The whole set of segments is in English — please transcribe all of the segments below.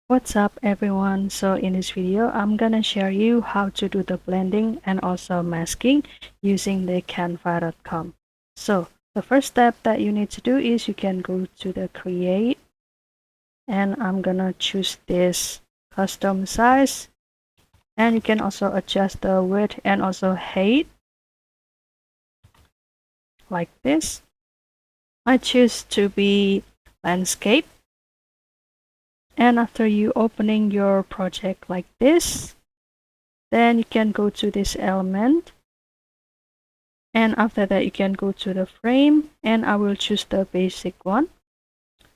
What's up everyone? So in this video I'm gonna share you how to do the blending and also masking using the canva.com. So the first step that you need to do is you can go to the create, and I'm gonna choose this custom size, and you can also adjust the width and also height like this. I choose to be landscape, and after you opening your project like this, then you can go to this element, and after that you can go to the frame, and I will choose the basic one.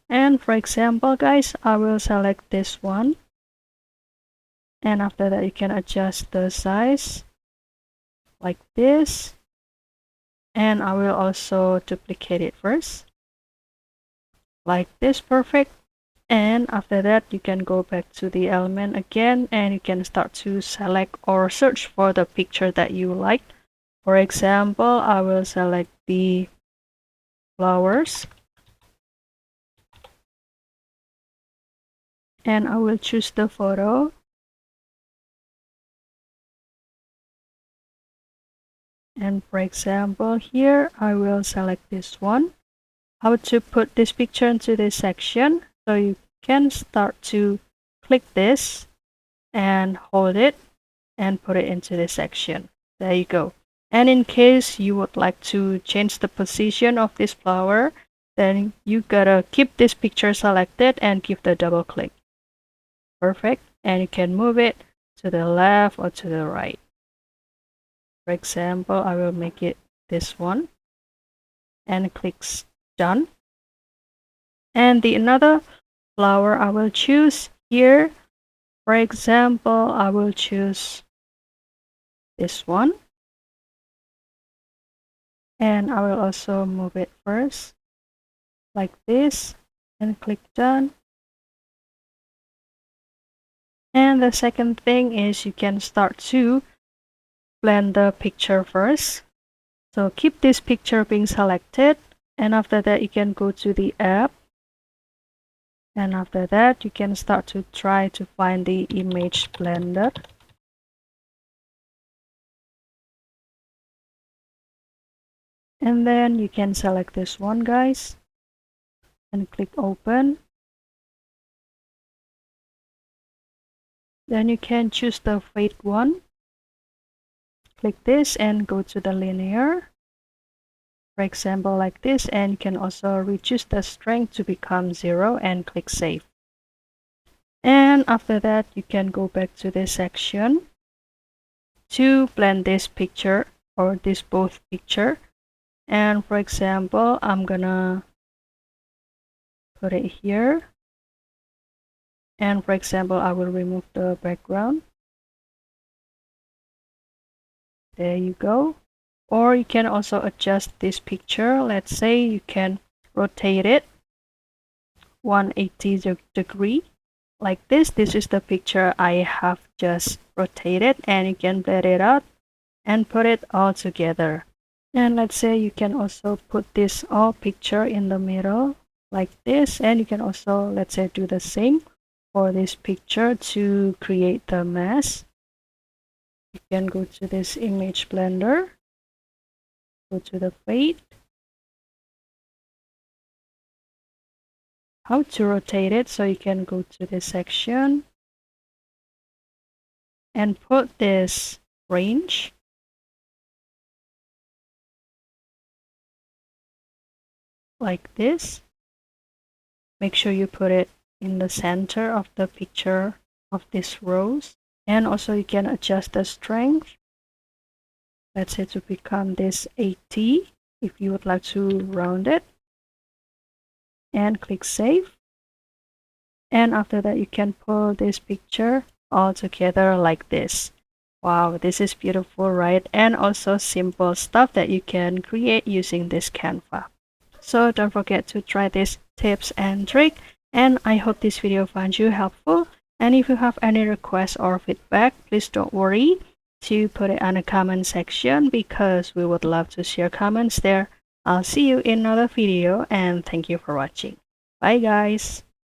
And for example guys, I will select this one, and after that you can adjust the size like this, and I will also duplicate it first like this. Perfect. And after that you can go back to the element again, and you can start to select or search for the picture that you like. For example, I will select the flowers, and I will choose the photo, and for example here I will select this one. How to put this picture into this section? So you can start to click this and hold it and put it into this section. There you go. And in case you would like to change the position of this flower, then you gotta keep this picture selected and give the double click. Perfect. And you can move it to the left or to the right. For example, I will make it this one and click done. And the another flower I will choose here, for example, I will choose this one, and I will also move it first like this and click done. And the second thing is you can start to blend the picture first. So keep this picture being selected, and after that you can go to the app, and after that you can start to try to find the image blender. And then you can select this one guys and click open. Then you can choose the fade one. Click this and go to the linear, for example like this, and you can also reduce the strength to become 0 and click save. And after that you can go back to this section to blend this picture or this both picture. And for example I'm gonna put it here, and for example I will remove the background. There you go. Or you can also adjust this picture. Let's say you can rotate it 180 degree like this. This is the picture I have just rotated, and you can blend it out and put it all together. And let's say you can also put this all picture in the middle like this, and you can also, let's say, do the same for this picture to create the mask. You can go to this image blender, go to the fade, how to rotate it, so you can go to this section and put this range like this. Make sure you put it in the center of the picture of this rows. And also you can adjust the strength, let's say to become this 80 if you would like to round it, and click save. And after that you can pull this picture all together like this. Wow, this is beautiful, right? And also simple stuff that you can create using this Canva. So don't forget to try these tips and trick, and I hope this video finds you helpful. And if you have any requests or feedback, please don't worry to put it on the comment section, because we would love to share comments there. I'll see you in another video, and thank you for watching. Bye guys.